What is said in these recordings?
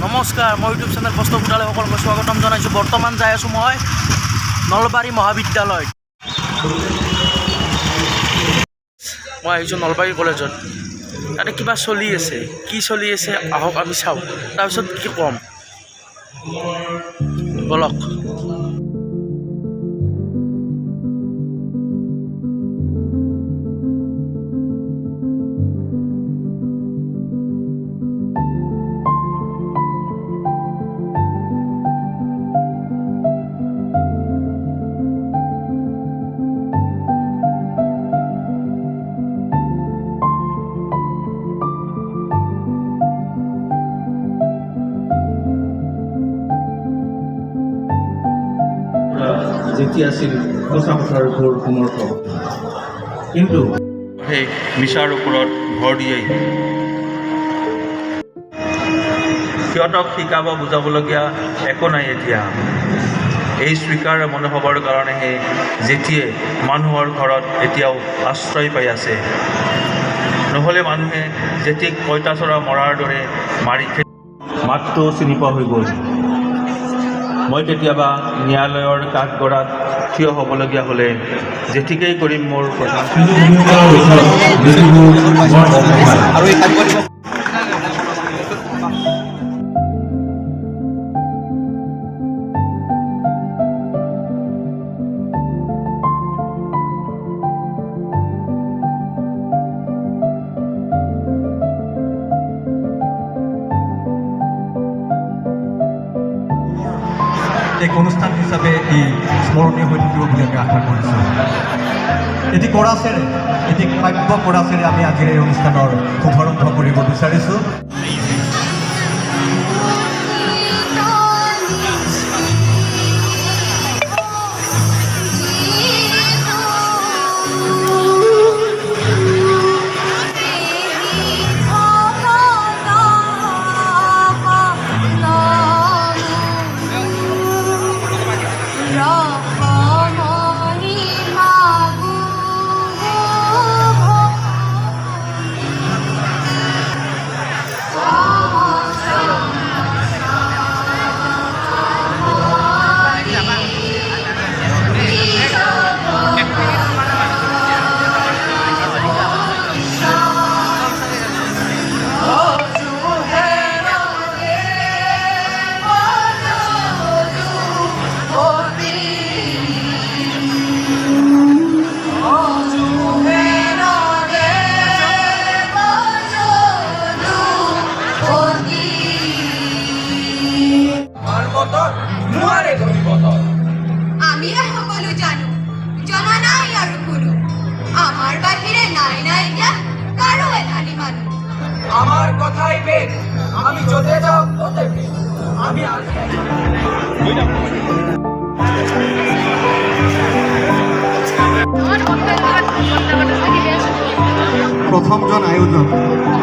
নমস্কাৰ, মই YouTube channel কষ্ট গোটালে সকলোকে স্বাগতম জনাইছোঁ। বৰ্তমান যাই আছোঁ মই নলবাৰী মহাবিদ্যালয়ত। মই আহিছোঁ নলবাৰী কলেজত। তাতে কিবা চলি আছে, কি চলি আছে আহক আমি চাওঁ, তাৰপিছত কি ক'ম বলক। যেতিয়া আছিল সঁচা কথাৰ ঘোৰ সমৰ্থ, কিন্তু সেই মিছাৰ ওপৰত ভৰ দিয়েই সিহঁতক শিকাব বুজাবলগীয়া একো নাই এতিয়া। এই স্বীকাৰ মনোভাৱৰ কাৰণেহে যেতিয়াই মানুহৰ ঘৰত এতিয়াও আশ্ৰয় পাই আছে। নহ'লে মানুহে যেতিয়াই পঁইতাচোৰা মৰাৰ দৰে মাৰি মাতটো চিনি পোৱা হৈ গ'ল। মই কেতিয়াবা ন্যায়ালয়ৰ কাঠগড়াত থিয় হ'বলগীয়া হ'লে যেতিকেই কৰিম মোৰ প্ৰধান এক অনুষ্ঠান হিচাপে ই স্মৰণীয় হৈ থাকিব বুলি আমি আশা কৰিছোঁ। এটি কৰাচেৰে, এটি কাব্য কৰাচেৰে আমি আজিৰ এই অনুষ্ঠানৰ শুভাৰম্ভ কৰিব বিচাৰিছোঁ। আমি সকলো জানো, জনা নাই আৰু কোনো। আমাৰ বাহিৰে নাই নাই এতিয়া কাৰো এধানি মানুহ। আমাৰ কথাই বেদ, আমি যতে যাও ততে বেদ। আমি প্ৰথমজন আয়োজক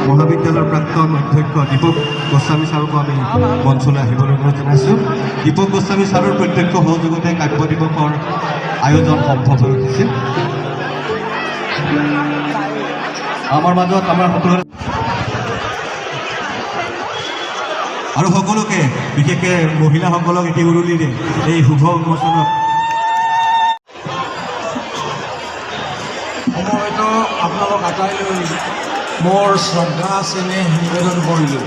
মহাবিদ্যালয়ৰ প্ৰাক্তন অধ্যক্ষ দীপক গোস্বামী ছাৰকো আমি মঞ্চলৈ আহিবলৈ অনুৰোধ জনাইছোঁ। দীপক গোস্বামী ছাৰৰ প্ৰত্যক্ষ সহযোগতে কাব্য দিৱসৰ আয়োজন সম্ভৱ হৈ উঠিছিল। আমাৰ মাজত আমাৰ সকলোৰে আৰু সকলোকে, বিশেষকৈ মহিলাসকলক এটি উৰুলিৰে এই শুভ উন্মোচনত সময়তো আপোনালোক আটাইলৈ মোৰ শ্ৰদ্ধা চেনেহ নিবেদন কৰিলোঁ।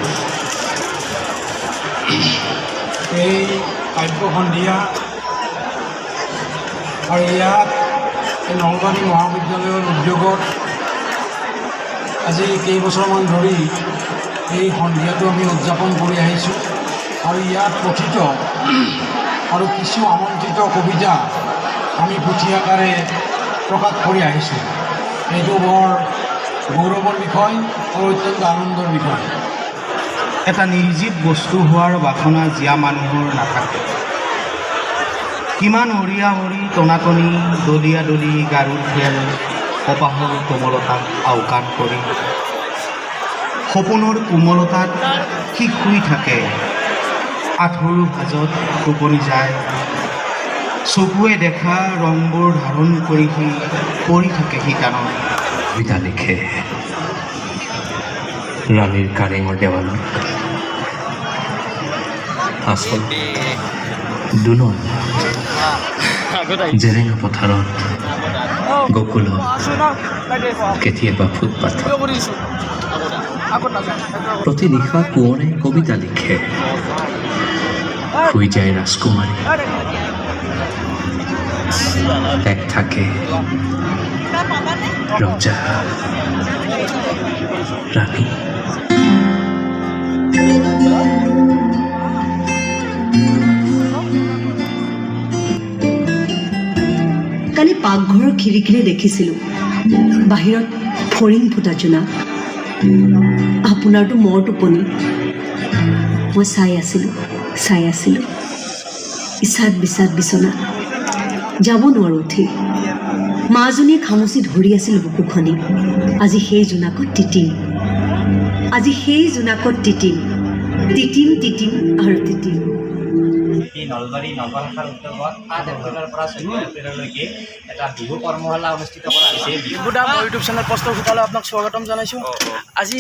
এই কাব্য সন্ধিয়া আৰু ইয়াত এই নলবাৰী মহাবিদ্যালয়ৰ উদ্যোগত আজি কেইবছৰমান ধৰি এই সন্ধিয়াটো আমি উদযাপন কৰি আহিছোঁ। আৰু ইয়াত পঠিত আৰু কিছু আমন্ত্ৰিত কবিতা আমি পুথি আকাৰে প্ৰকাশ কৰি আহিছোঁ। এইটো বৰ গৌৰৱৰ বিষয় আৰু অত্যন্ত আনন্দৰ বিষয়। এটা নিৰ্জীৱ বস্তু হোৱাৰ বাসনা জীয়া মানুহৰ নাথাকে। কিমান হৰিয়া হৰি টনাটনি, দলিয়া দলি গাৰুৰ খেল, কপাহৰ কোমলতাক আওকাণ কৰি সপোনৰ কোমলতাত সি শুই থাকে। আঁঠুৰ ভাজত টোপনি যায়, চকুৱে দেখা ৰংবোৰ ধাৰণ কৰি সি পৰি থাকে শিতানত। কবিতা লিখে ৰাণীৰ কাৰেঙৰ দেৱালত। আচল দুনৰ জেৰেঙা পথাৰত গকুলত কেতিয়াবা ফুটপাথত প্ৰতি নিশা কোঁৱৰে কবিতা লিখে শুই যায় ৰাজকুমাৰী এক থাকে ৰজা ৰাণী কালি পাকঘৰৰ খিৰিকীৰে দেখিছিলোঁ বাহিৰত ফৰিং ফুটা জোনাক আপোনাৰতো মৰ টোপনি মই চাই আছিলোঁ ইছাত বিচাত বিচনা যাব নোৱাৰোঁ উঠি মাজনীয়ে খামুচি ধৰি আছিল বুকুখনি আজি সেই জোনাকত তিতিম আৰু তিতিম এই নলবাৰী নৱভাষাৰ উদ্যোগত 7 এপ্ৰিলৰ পৰা 14 এপ্ৰিললৈকে এটা বিহু কৰ্মশালা অনুষ্ঠিত কৰা হৈছে। বিহুদা মোৰ ইউটিউব চেনেল প্ৰস্তুত ঘটালে আপোনাক স্বাগতম জনাইছোঁ। আজি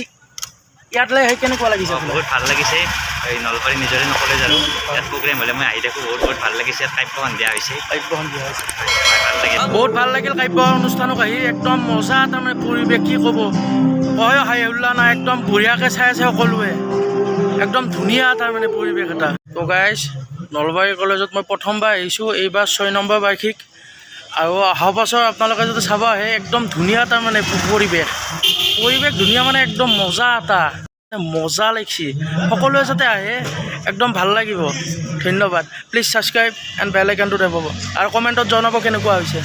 ইয়াতলৈ আহি কেনেকুৱা লাগিছে আপোনাৰ? বহুত ভাল লাগিছে। এই নলবাৰী নিজৰে নকলেজ আৰু ইয়াত প্ৰগ্ৰেম হ'লে মই আহি থাকোঁ। বহুত ভাল লাগিছে। ইয়াত কাব্যখন দিয়া হৈছে। ভাল লাগিল। বহুত ভাল লাগিল কাব্য অনুষ্ঠানত আহি একদম মজা তাৰমানে পৰিৱেশ কি ক'ব কয় হাই উল্লা নাই একদম বঢ়িয়াকৈ চাই আছে সকলোৱে একদম ধুনীয়া তাৰমানে পৰিৱেশ এটা। তো গাইজ নলবাৰী কলেজত মই প্ৰথমবাৰ আহিছোঁ এইবাৰ 6 নম্বৰ বাৰ্ষিক আৰু অহা বছৰ আপোনালোকে যদি চাব আহে একদম ধুনীয়া তাৰমানে পৰিৱেশ ধুনীয়া মানে একদম মজা এটা মজা লাগিছে সকলোৱে যাতে আহে একদম ভাল লাগিব। ধন্যবাদ। প্লিজ ছাবস্ক্ৰাইব এণ্ড বেল আইকনটো দাবাব আৰু কমেণ্টত জনাব কেনেকুৱা হৈছে।